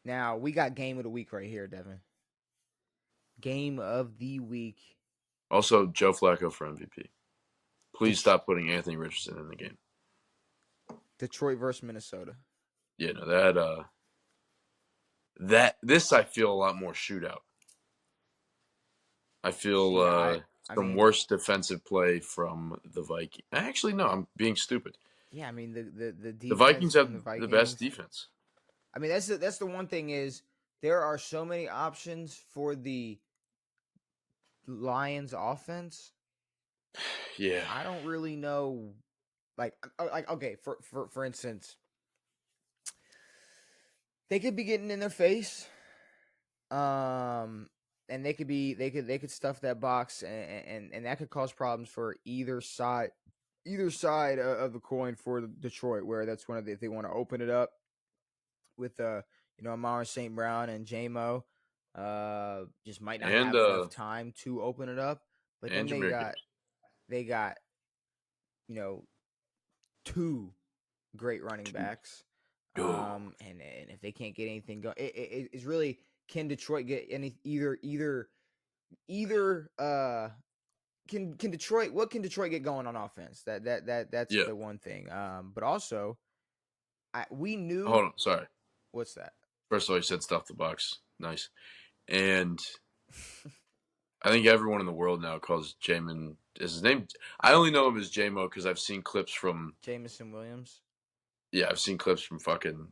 Now we got game of the week right here, Devin. Game of the week. Also, Joe Flacco for MVP. Please Det- stop putting Anthony Richardson in the game. Detroit versus Minnesota. Yeah, no, this I feel a lot more shootout. I feel Yeah, I some mean, worse defensive play from the Vikings. Actually, no, I'm being stupid. yeah, I mean the The defense Vikings have from the the best Vikings. defense. I mean, that's the one thing is there are so many options for the Lions offense. Yeah. I don't really know. Like okay, for instance, they could be getting in their face. And they could stuff that box, and that could cause problems for either side of the coin for Detroit, where that's one of the, if they want to open it up with Amara St. Brown and JMO, just might not And have enough time to open it up. But then they Jameer got Gibbs. they got you know two great running backs. Oh, And if they can't get anything going, it's really, can Detroit get any either can Detroit, what can Detroit get going on offense? That's yeah. the one thing. But also we knew Hold on. Sorry. what's that? First of all, you said stuff the box. Nice. And I think everyone in the world now calls Jamin. Is his name? I only know him as JMO because I've seen clips from. Jamison Williams. Yeah, I've seen clips from fucking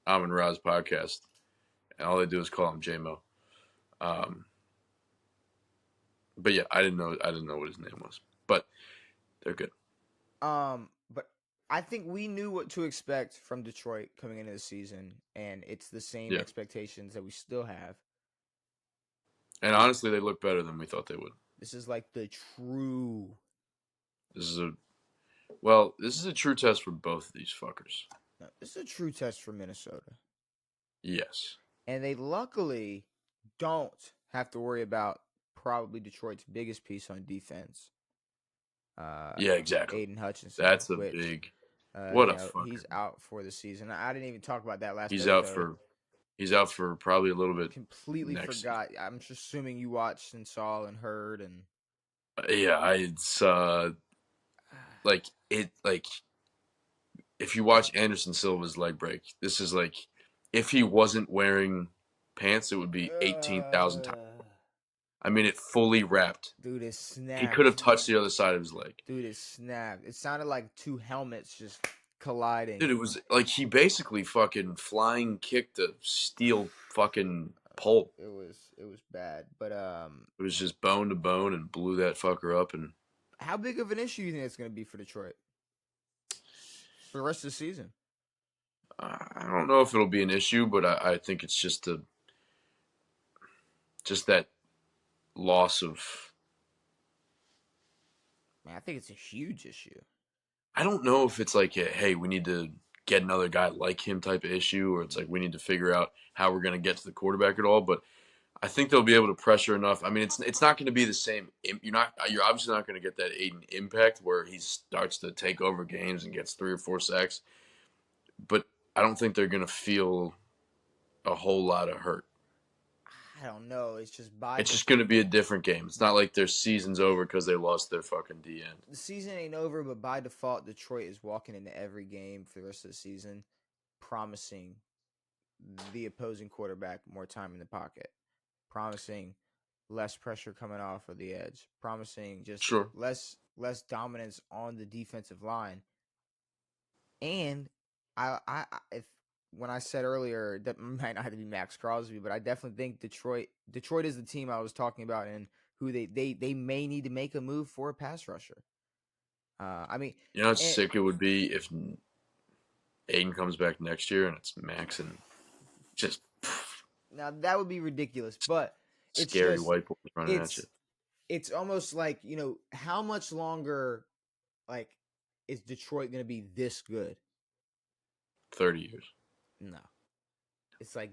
Amon Ra's podcast, and all they do is call him JMO. Um, but yeah, I didn't know. I didn't know what his name was. But they're good. But I think we knew what to expect from Detroit coming into the season, and it's the same Yeah. expectations that we still have. And honestly, they look better than we thought they would. This is like the true. This is a true test for both of these fuckers. No, this is a true test for Minnesota, Yes. and they luckily don't have to worry about probably Detroit's biggest piece on defense. Yeah, exactly. Aidan Hutchinson, That's a which big. What a he's fucker. out for the season. I didn't even talk about that last He's out episode. for. He's out for probably a little bit Completely next season. forgot. I'm just assuming you watched and saw and heard and. Yeah, it's like it like if you watch Anderson Silva's leg break, this is like if he wasn't wearing pants, it would be 18,000 times. I mean, it fully wrapped. Dude, it He could have snapped. touched the other side of his leg. Dude, it snapped. It sounded like two helmets just colliding. Dude, it was like he basically fucking flying kicked a steel fucking pole. It was bad, but It was just bone to bone and blew that fucker up. And how big of an issue do you think it's going to be for Detroit for the rest of the season? I don't know if it'll be an issue, but I think it's just that loss of. Man, I think it's a huge issue. I don't know if it's like hey, we need to get another guy like him type of issue, or it's like we need to figure out how we're going to get to the quarterback at all. But I think they'll be able to pressure enough. I mean, it's not going to be the same. You're obviously not going to get that Aiden impact where he starts to take over games and gets 3 or 4 sacks. But I don't think they're going to feel a whole lot of hurt. I don't know. It's just It's just going to be a different game. It's not like their season's over because they lost their fucking D end. The season ain't over, but by default, Detroit is walking into every game for the rest of the season, promising the opposing quarterback more time in the pocket, promising less pressure coming off of the edge, promising just Sure. less dominance on the defensive line. And if when I said earlier that might not have to be Max Crosby, but I definitely think Detroit is the team I was talking about, and who they may need to make a move for a pass rusher. I mean, You know how sick it would be if Aiden comes back next year and it's Max and just now that would be ridiculous, but it's scary just white boys running at you. it's almost like, how much longer, like, is Detroit going to be this good? 30 years. No, it's like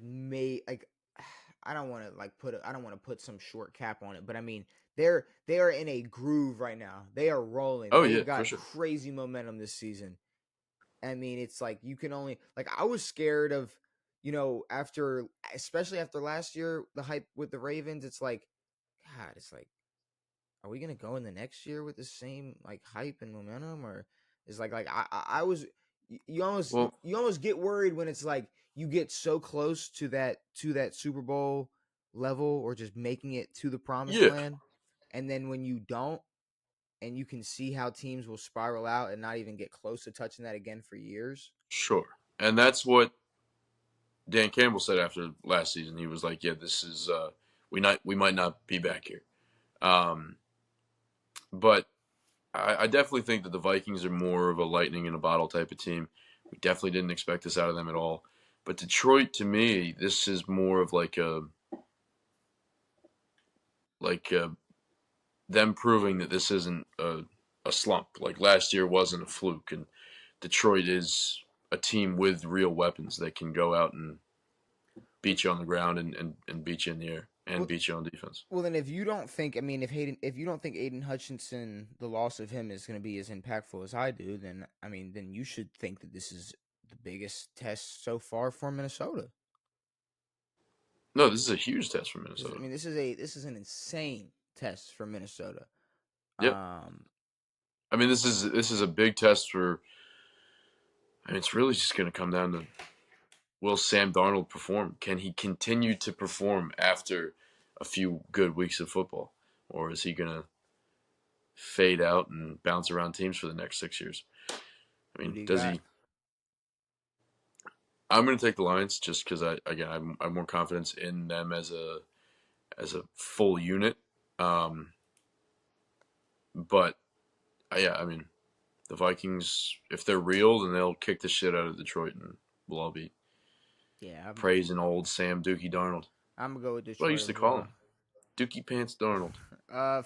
I don't want to put some short cap on it, but I mean they are in a groove right now. They are rolling. Oh, They've yeah, got for sure. crazy momentum this season. I mean, it's like you can only, like, I was scared of after especially after last year, the hype with the Ravens, it's like, God, it's like, are we gonna go in the next year with the same like hype and momentum, or is like I was you almost Well, you almost get worried when it's like you get so close to that Super Bowl level or just making it to the promised yeah, land, and then when you don't, and you can see how teams will spiral out and not even get close to touching that again for years. sure. And that's what Dan Campbell said after last season. He was like, "Yeah, this is we might not be back here." Um, but I definitely think that the Vikings are more of a lightning in a bottle type of team. We definitely didn't expect this out of them at all. But Detroit, to me, this is more of like them proving that this isn't a slump. Like last year wasn't a fluke, and Detroit is a team with real weapons that can go out and beat you on the ground and beat you in the air and Well, beat you on defense. well, then if you don't think, I mean, if you don't think Aidan Hutchinson, the loss of him is going to be as impactful as I do, then I mean, then you should think that this is the biggest test so far for Minnesota. No, this is a huge test for I Minnesota. mean, this is an insane test for Minnesota. Yep. Um, I mean, this is a big test for. I mean, it's really just going to come down to will Sam Darnold perform? Can he continue to perform after a few good weeks of football, or is he going to fade out and bounce around teams for the next 6 years? I who mean, do you does got? he? I'm going to take the Lions just because I'm more confidence in them as a full unit. Um, but yeah, I mean, the Vikings, if they're real, then they'll kick the shit out of Detroit, and we'll all be Yeah, praising old Sam Dookie Darnold. I'm gonna go with That's what I Detroit used to as call well. him, Dookie Pants Darnold. Philly.